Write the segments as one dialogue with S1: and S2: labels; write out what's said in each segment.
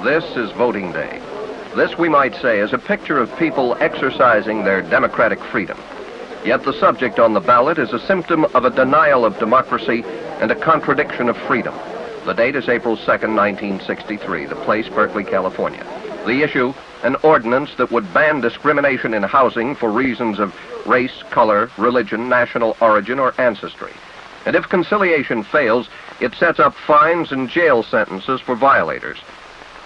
S1: This is voting day. This, we might say, is a picture of people exercising their democratic freedom. Yet the subject on the ballot is a symptom of a denial of democracy and a contradiction of freedom. The date is April 2nd, 1963. The place, Berkeley, California. The issue, an ordinance that would ban discrimination in housing for reasons of race, color, religion, national origin, or ancestry. And if conciliation fails, it sets up fines and jail sentences for violators.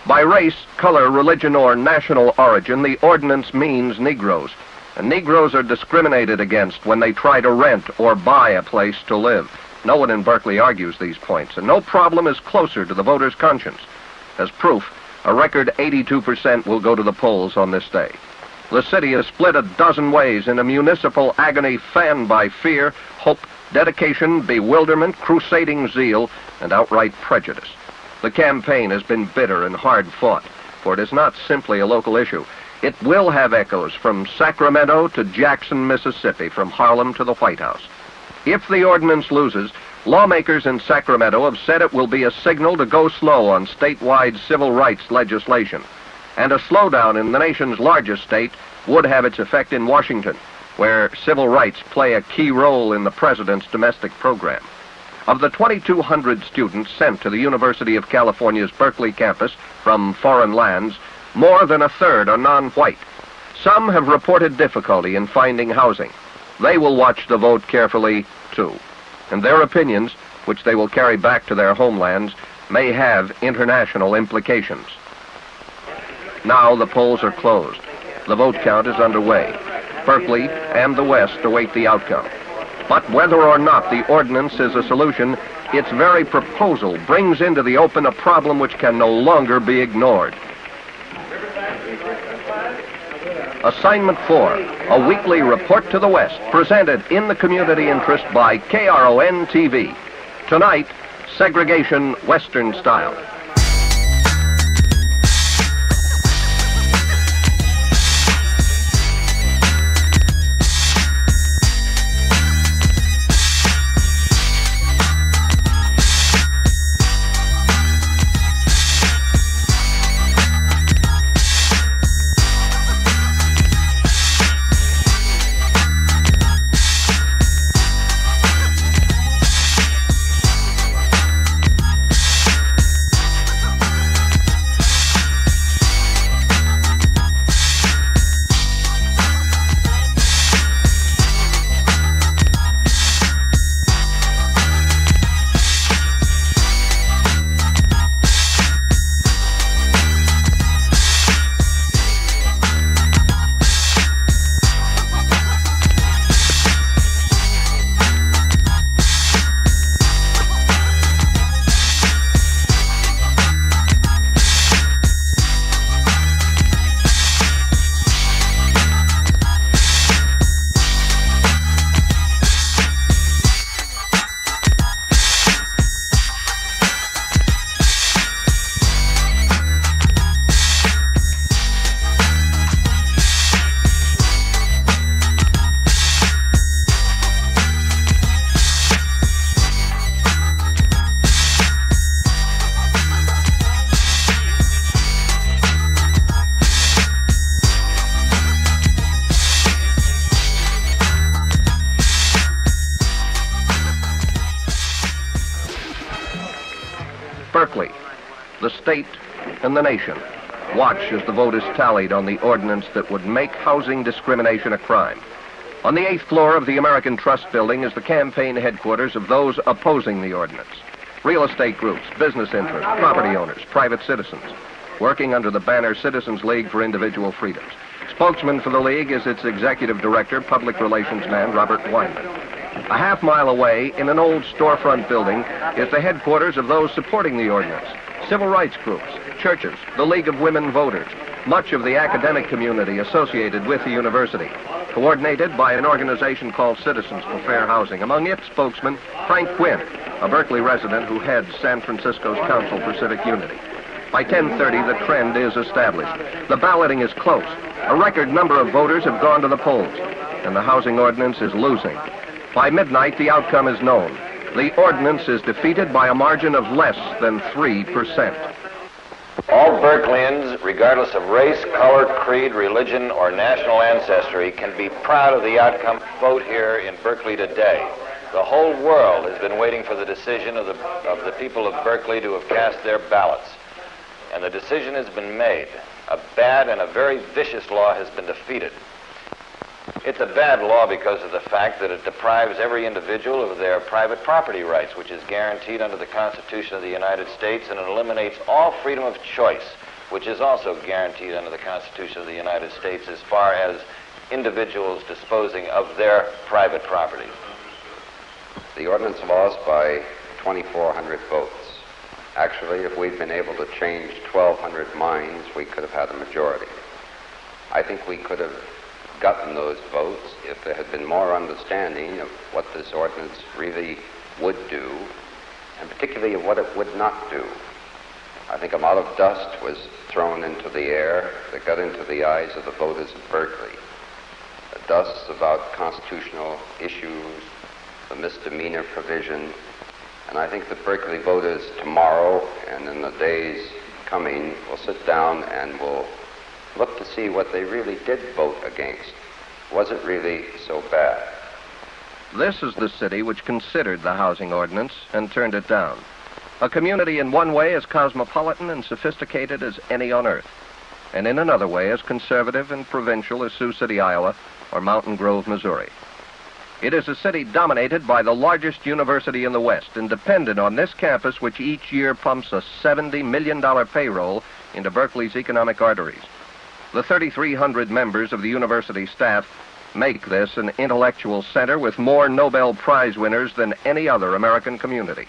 S1: By race, color, religion, or national origin, the ordinance means Negroes. And Negroes are discriminated against when they try to rent or buy a place to live. No one in Berkeley argues these points, and no problem is closer to the voter's conscience. As proof, a record 82% will go to the polls on this day. The city is split a dozen ways in a municipal agony fanned by fear, hope, dedication, bewilderment, crusading zeal, and outright prejudice. The campaign has been bitter and hard-fought, for it is not simply a local issue. It will have echoes from Sacramento to Jackson, Mississippi, from Harlem to the White House. If the ordinance loses, lawmakers in Sacramento have said it will be a signal to go slow on statewide civil rights legislation. And a slowdown in the nation's largest state would have its effect in Washington, where civil rights play a key role in the president's domestic program. Of the 2,200 students sent to the University of California's Berkeley campus from foreign lands, more than a third are non-white. Some have reported difficulty in finding housing. They will watch the vote carefully, too. And their opinions, which they will carry back to their homelands, may have international implications. Now the polls are closed. The vote count is underway. Berkeley and the West await the outcome. But whether or not the ordinance is a solution, its very proposal brings into the open a problem which can no longer be ignored. Assignment 4, a weekly report to the West, presented in the community interest by KRON-TV. Tonight, segregation Western style. Berkeley, the state, and the nation watch as the vote is tallied on the ordinance that would make housing discrimination a crime. On the 8th floor of the American Trust Building is the campaign headquarters of those opposing the ordinance. Real estate groups, business interests, property owners, private citizens, working under the banner Citizens League for Individual Freedoms. Spokesman for the League is its executive director, public relations man, Robert Weinman. A half-mile away, in an old storefront building, is the headquarters of those supporting the ordinance. Civil rights groups, churches, the League of Women Voters, much of the academic community associated with the university, coordinated by an organization called Citizens for Fair Housing. Among its spokesmen, Frank Quinn, a Berkeley resident who heads San Francisco's Council for Civic Unity. By 10:30, the trend is established. The balloting is close. A record number of voters have gone to the polls, and the housing ordinance is losing. By midnight, the outcome is known. The ordinance is defeated by a margin of less than 3%.
S2: All Berkeleyans, regardless of race, color, creed, religion, or national ancestry, can be proud of the outcome of the vote here in Berkeley today. The whole world has been waiting for the decision of the people of Berkeley to have cast their ballots. And the decision has been made. A bad and a very vicious law has been defeated. It's a bad law because of the fact that it deprives every individual of their private property rights, which is guaranteed under the Constitution of the United States, and it eliminates all freedom of choice, which is also guaranteed under the Constitution of the United States as far as individuals disposing of their private property.
S3: The ordinance lost by 2,400 votes. Actually, if we'd been able to change 1,200 minds, we could have had a majority. I think we could have gotten those votes if there had been more understanding of what this ordinance really would do, and particularly of what it would not do. I think a lot of dust was thrown into the air that got into the eyes of the voters of Berkeley. The dust about constitutional issues, the misdemeanor provision, and I think the Berkeley voters tomorrow and in the days coming will sit down and will look to see what they really did vote against. Was it really so bad?
S1: This is the city which considered the housing ordinance and turned it down. A community in one way as cosmopolitan and sophisticated as any on earth, and in another way as conservative and provincial as Sioux City, Iowa, or Mountain Grove, Missouri. It is a city dominated by the largest university in the West and dependent on this campus, which each year pumps a $70 million payroll into Berkeley's economic arteries. The 3,300 members of the university staff make this an intellectual center with more Nobel Prize winners than any other American community.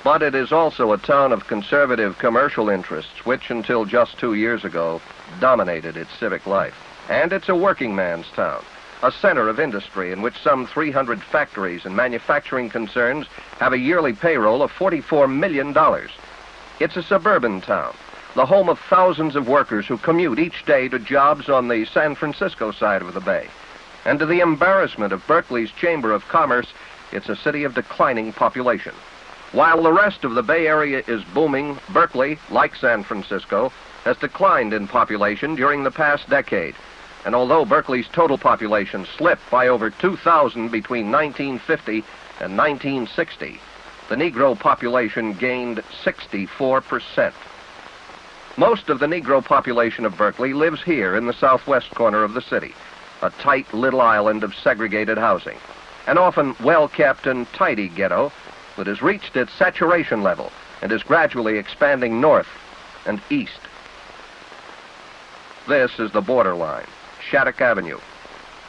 S1: But it is also a town of conservative commercial interests, which until just 2 years ago dominated its civic life. And it's a working man's town, a center of industry in which some 300 factories and manufacturing concerns have a yearly payroll of $44 million. It's a suburban town, the home of thousands of workers who commute each day to jobs on the San Francisco side of the bay. And to the embarrassment of Berkeley's Chamber of Commerce, it's a city of declining population. While the rest of the Bay Area is booming, Berkeley, like San Francisco, has declined in population during the past decade. And although Berkeley's total population slipped by over 2,000 between 1950 and 1960, the Negro population gained 64%. Most of the Negro population of Berkeley lives here in the southwest corner of the city, a tight little island of segregated housing, an often well-kept and tidy ghetto that has reached its saturation level and is gradually expanding north and east. This is the borderline, Shattuck Avenue.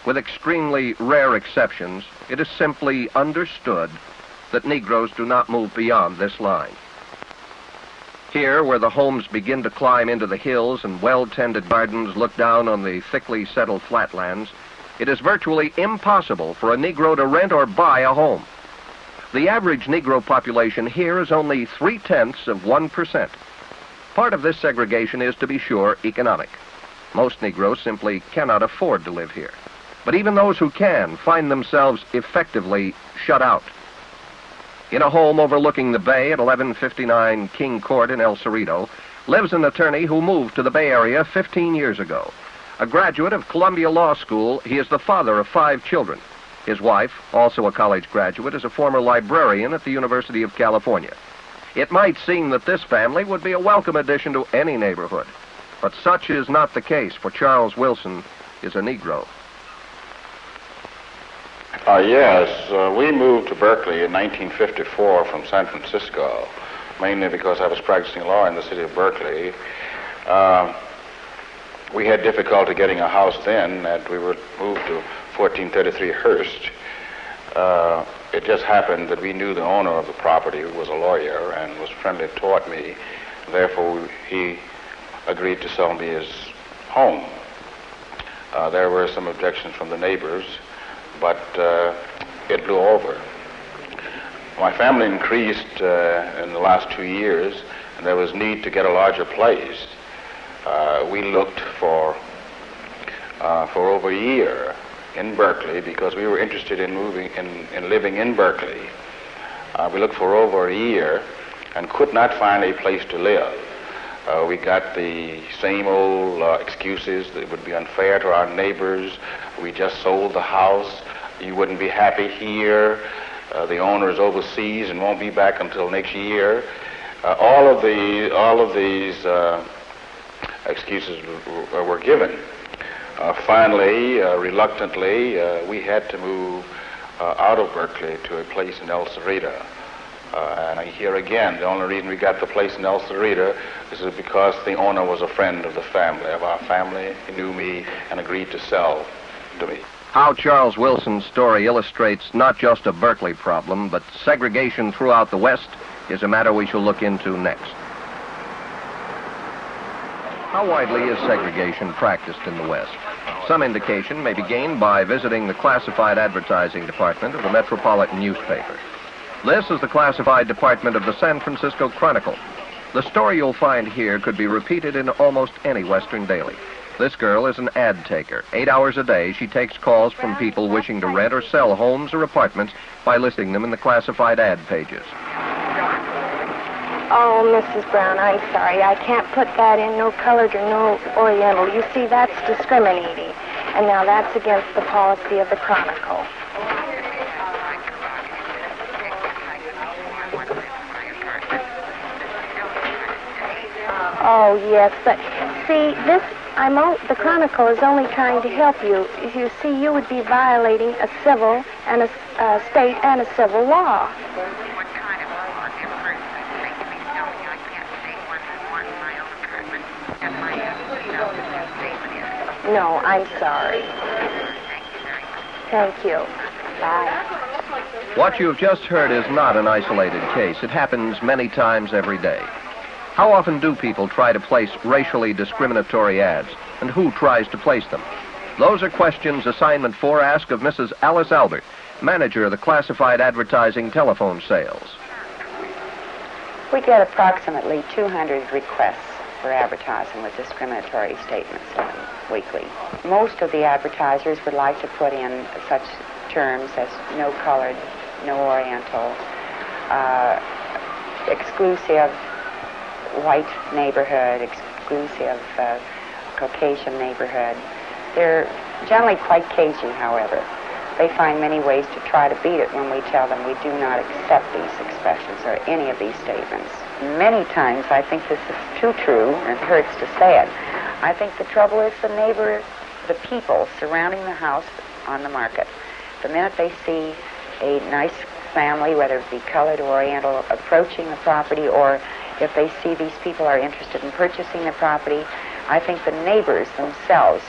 S1: With extremely rare exceptions, it is simply understood that Negroes do not move beyond this line. Here, where the homes begin to climb into the hills and well-tended gardens look down on the thickly settled flatlands, it is virtually impossible for a Negro to rent or buy a home. The average Negro population here is only 0.3%. Part of this segregation is, to be sure, economic. Most Negroes simply cannot afford to live here. But even those who can find themselves effectively shut out. In a home overlooking the bay at 1159 King Court in El Cerrito lives an attorney who moved to the Bay Area 15 years ago. A graduate of Columbia Law School, he is the father of 5 children. His wife, also a college graduate, is a former librarian at the University of California. It might seem that this family would be a welcome addition to any neighborhood, but such is not the case, for Charles Wilson is a Negro.
S4: Yes, we moved to Berkeley in 1954 from San Francisco, mainly because I was practicing law in the city of Berkeley. We had difficulty getting a house then, and we were moved to 1433 Hearst. It just happened that we knew the owner of the property, who was a lawyer and was friendly toward me. Therefore, he agreed to sell me his home. There were some objections from the neighbors, but it blew over. My family increased in the last 2 years, and there was need to get a larger place. We looked for over a year in Berkeley because we were interested in living in Berkeley. We looked for over a year, and could not find a place to live. We got the same old excuses that it would be unfair to our neighbors. We just sold the house. You wouldn't be happy here. The owner is overseas and won't be back until next year. All of these excuses were given. Finally, reluctantly, we had to move out of Berkeley to a place in El Cerrito. And here again, the only reason we got the place in El Cerrito is because the owner was a friend of the family, of our family. He knew me and agreed to sell to me.
S1: How Charles Wilson's story illustrates not just a Berkeley problem, but segregation throughout the West is a matter we shall look into next. How widely is segregation practiced in the West? Some indication may be gained by visiting the classified advertising department of the Metropolitan newspaper. This is the classified department of the San Francisco Chronicle. The story you'll find here could be repeated in almost any Western daily. This girl is an ad taker. 8 hours a day, she takes calls from people wishing to rent or sell homes or apartments by listing them in the classified ad pages.
S5: Oh, Mrs. Brown, I'm sorry. I can't put that in, no colored or no oriental. You see, that's discriminating. And now that's against the policy of the Chronicle. Oh, yes, but see, the Chronicle is only trying to help you. You see, you would be violating a civil and a state and a civil law.
S6: What kind of law? Different state to me telling me I can't stay one in my own apartment and my statement is.
S5: No, I'm sorry.
S6: Thank you very much.
S5: Thank you. Bye.
S1: What you've just heard is not an isolated case. It happens many times every day. How often do people try to place racially discriminatory ads, and who tries to place them? Those are questions Assignment 4 asked of Mrs. Alice Albert, manager of the classified advertising telephone sales.
S7: We get approximately 200 requests for advertising with discriminatory statements weekly. Most of the advertisers would like to put in such terms as no colored, no oriental, exclusive white neighborhood, exclusive Caucasian neighborhood. They're generally quite cagey, however. They find many ways to try to beat it when we tell them we do not accept these expressions or any of these statements. Many times I think this is too true, and it hurts to say it. I think the trouble is the neighbor, the people surrounding the house on the market. The minute they see a nice family, whether it be colored or oriental, approaching the property, or if they see these people are interested in purchasing the property, I think the neighbors themselves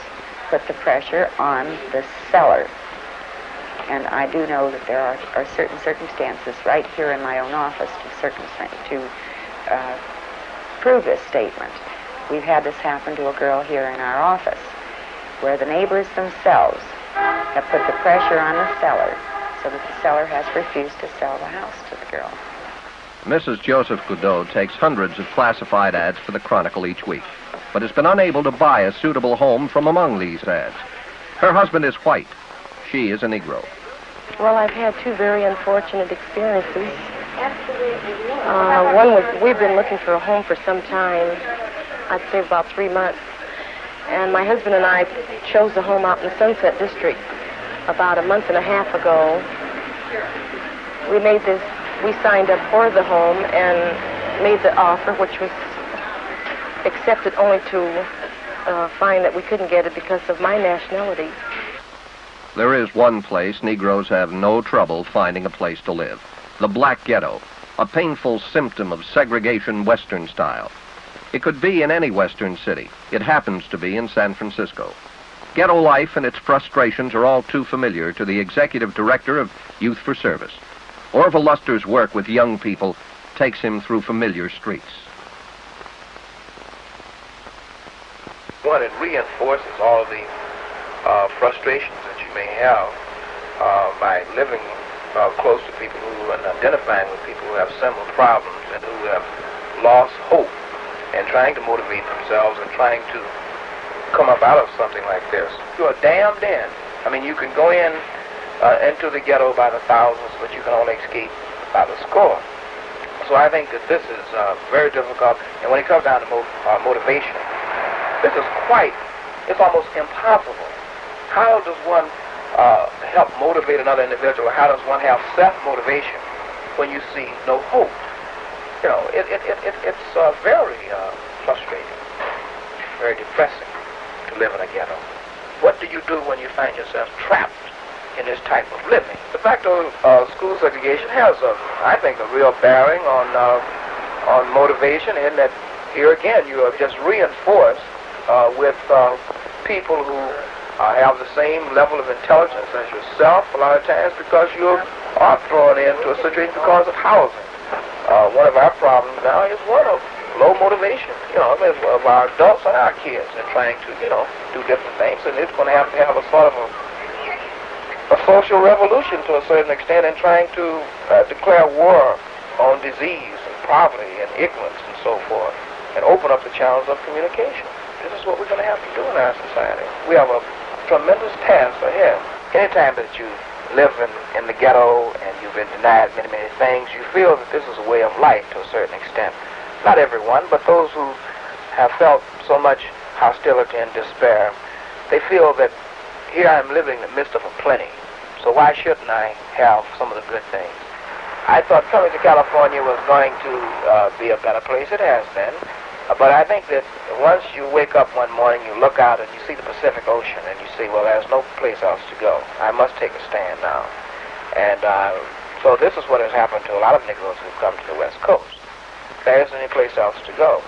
S7: put the pressure on the seller. And I do know that there are certain circumstances right here in my own office to prove this statement. We've had this happen to a girl here in our office, where the neighbors themselves have put the pressure on the seller, so that the seller has refused to sell the house to the girl.
S1: Mrs. Joseph Goudot takes hundreds of classified ads for the Chronicle each week, but has been unable to buy a suitable home from among these ads. Her husband is white. She is a Negro.
S5: Well, I've had two very unfortunate experiences. One was, we've been looking for a home for some time, I'd say about 3 months. And my husband and I chose a home out in the Sunset District about a month and a half ago. We signed up for the home and made the offer, which was accepted only to find that we couldn't get it because of my nationality.
S1: There is one place Negroes have no trouble finding a place to live: the Black Ghetto, a painful symptom of segregation Western style. It could be in any Western city. It happens to be in San Francisco. Ghetto life and its frustrations are all too familiar to the executive director of Youth for Service. Orville Luster's work with young people takes him through familiar streets.
S8: One, it reinforces all of the frustrations that you may have by living close to people who and identifying with people who have similar problems and who have lost hope and trying to motivate themselves and trying to come up out of something like this. You're damned in. I mean, you can go into the ghetto by the thousands, but you can only escape by the score. So I think that this is very difficult. And when it comes down to motivation, this is it's almost impossible. How does one help motivate another individual? How does one have self-motivation when you see no hope? You know, it's very frustrating, very depressing to live in a ghetto. What do you do when you find yourself trapped in this type of living? The fact of school segregation has, I think, a real bearing on motivation, in that here again you are just reinforced with people who have the same level of intelligence as yourself a lot of times, because you are thrown into a situation because of housing. One of our problems now is one of low motivation, you know, of our adults and our kids, and trying to, you know, do different things, and it's going to have a sort of a social revolution to a certain extent in trying to declare war on disease and poverty and ignorance and so forth, and open up the channels of communication. This is what we're going to have to do in our society. We have a tremendous task ahead. Anytime that you live in the ghetto and you've been denied many, many things, you feel that this is a way of life to a certain extent. Not everyone, but those who have felt so much hostility and despair, they feel that here I'm living in the midst of a plenty, so why shouldn't I have some of the good things? I thought coming to California was going to be a better place. It has been. But I think that once you wake up one morning, you look out and you see the Pacific Ocean, and you see, well, there's no place else to go. I must take a stand now. And so this is what has happened to a lot of Negroes who've come to the West Coast. There isn't any place else to go.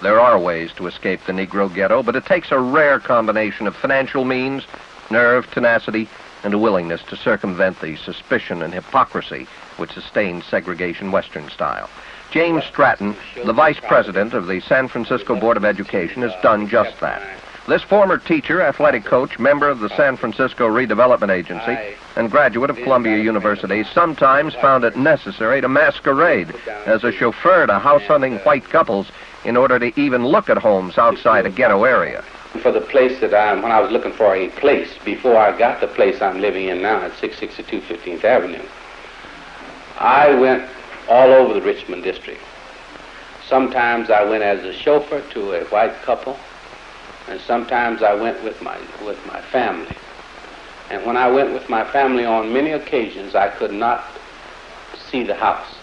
S1: There are ways to escape the Negro ghetto, but it takes a rare combination of financial means, nerve, tenacity, and a willingness to circumvent the suspicion and hypocrisy which sustains segregation Western style. James Stratton, the vice president of the San Francisco Board of Education, has done just that. This former teacher, athletic coach, member of the San Francisco Redevelopment Agency, and graduate of Columbia University, sometimes found it necessary to masquerade as a chauffeur to house-hunting white couples in order to even look at homes outside a ghetto area.
S9: For the place that when I was looking for a place, before I got the place I'm living in now at 662 15th Avenue, I went all over the Richmond district. Sometimes I went as a chauffeur to a white couple, and sometimes I went with my family. And when I went with my family on many occasions, I could not see the house.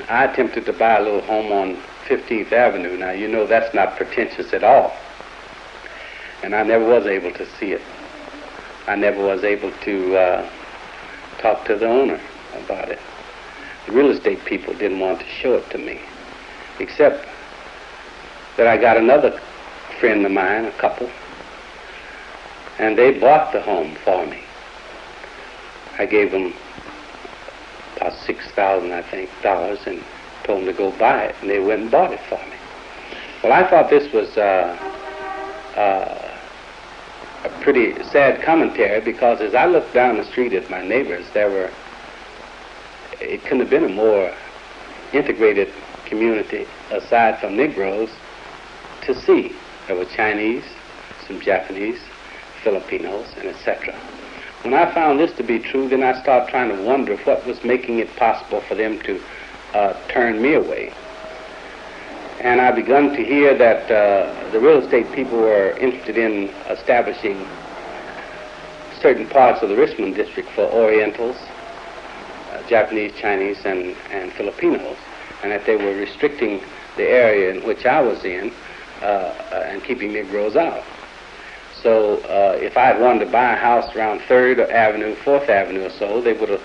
S9: I attempted to buy a little home on 15th Avenue. Now, you know that's not pretentious at all. And I never was able to see it. I never was able to talk to the owner about it. The real estate people didn't want to show it to me, except that I got another friend of mine, a couple, and they bought the home for me. I gave them about $6,000, I think, and told them to go buy it, and they went and bought it for me. Well, I thought this was a pretty sad commentary, because as I looked down the street at my neighbors, it couldn't have been a more integrated community aside from Negroes to see. There were Chinese, some Japanese, Filipinos, and etc. When I found this to be true, then I started trying to wonder what was making it possible for them to turn me away. And I begun to hear that the real estate people were interested in establishing certain parts of the Richmond district for Orientals, Japanese, Chinese, and Filipinos, and that they were restricting the area in which I was in and keeping Negroes out. So if I had wanted to buy a house around 3rd Avenue, 4th Avenue or so, they would have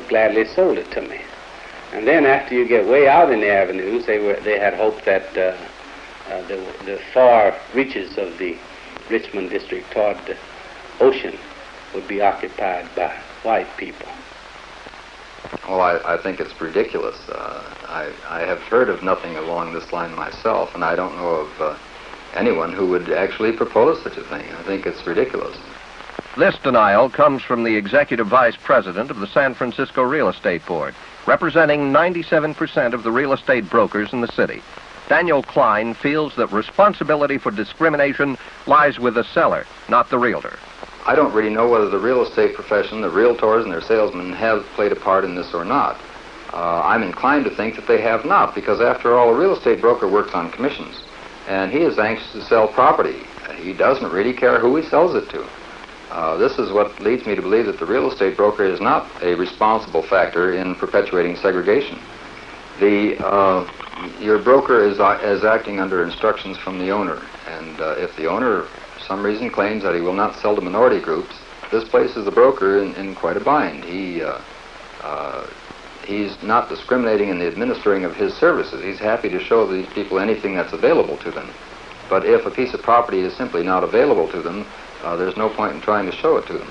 S9: gladly sold it to me. And then after you get way out in the avenues, they had hoped that the far reaches of the Richmond district toward the ocean would be occupied by white people.
S3: Well, I think it's ridiculous. I have heard of nothing along this line myself, and I don't know of anyone who would actually propose such a thing. I think it's ridiculous.
S1: This denial comes from the executive vice president of the San Francisco Real Estate Board, representing 97% of the real estate brokers in the city. Daniel Klein feels that responsibility for discrimination lies with the seller, not the realtor.
S3: I don't really know whether the real estate profession, the realtors and their salesmen, have played a part in this or not.
S10: I'm inclined to think that they have not, because after all, a real estate broker works on commissions, and he is anxious to sell property. He doesn't really care who he sells it to. This is what leads me to believe that the real estate broker is not a responsible factor in perpetuating segregation. Your broker is acting under instructions from the owner, and if the owner, for some reason, claims that he will not sell to minority groups, this places the broker in quite a bind. He's not discriminating in the administering of his services. He's happy to show these people anything that's available to them. But if a piece of property is simply not available to them, there's no point in trying to show it to them.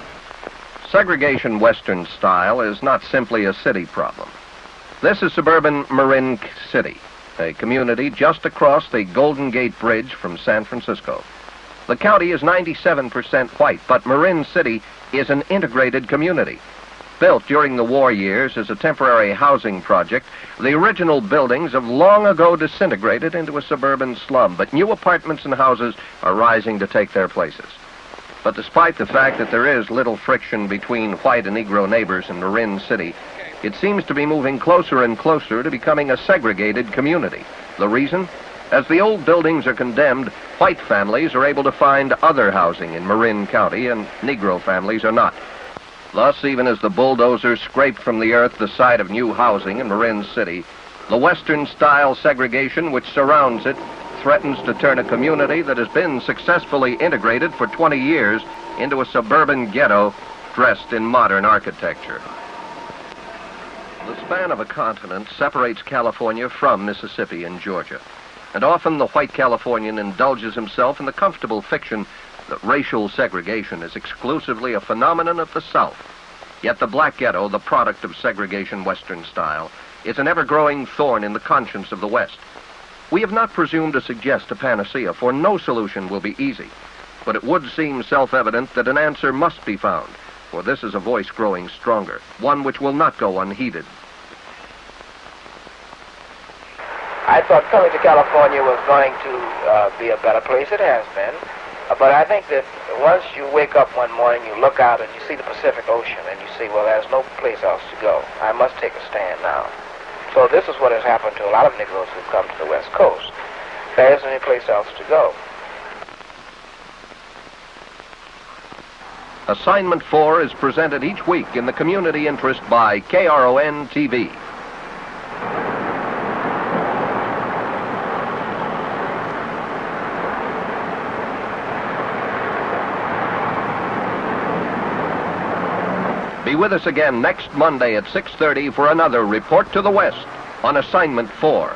S1: Segregation Western style is not simply a city problem. This is suburban Marin City, a community just across the Golden Gate Bridge from San Francisco. The county is 97% white, but Marin City is an integrated community. Built during the war years as a temporary housing project, the original buildings have long ago disintegrated into a suburban slum, but new apartments and houses are rising to take their places. But despite the fact that there is little friction between white and Negro neighbors in Marin City, it seems to be moving closer and closer to becoming a segregated community. The reason? As the old buildings are condemned, white families are able to find other housing in Marin County, and Negro families are not. Thus, even as the bulldozers scrape from the earth the site of new housing in Marin City, the Western-style segregation which surrounds it threatens to turn a community that has been successfully integrated for 20 years into a suburban ghetto dressed in modern architecture. The span of a continent separates California from Mississippi and Georgia, and often the white Californian indulges himself in the comfortable fiction that racial segregation is exclusively a phenomenon of the South. Yet the black ghetto, the product of segregation Western style, is an ever-growing thorn in the conscience of the West. We have not presumed to suggest a panacea, for no solution will be easy. But it would seem self-evident that an answer must be found, for this is a voice growing stronger, one which will not go unheeded.
S8: I thought coming to California was going to be a better place. It has been. But I think that once you wake up one morning, you look out and you see the Pacific Ocean and you say, well, there's no place else to go. I must take a stand now. So this is what has happened to a lot of Negroes who've come to the West Coast. There isn't any place else to go.
S1: Assignment 4 is presented each week in the community interest by KRON-TV. Be with us again next Monday at 6:30 for another Report to the West on Assignment 4.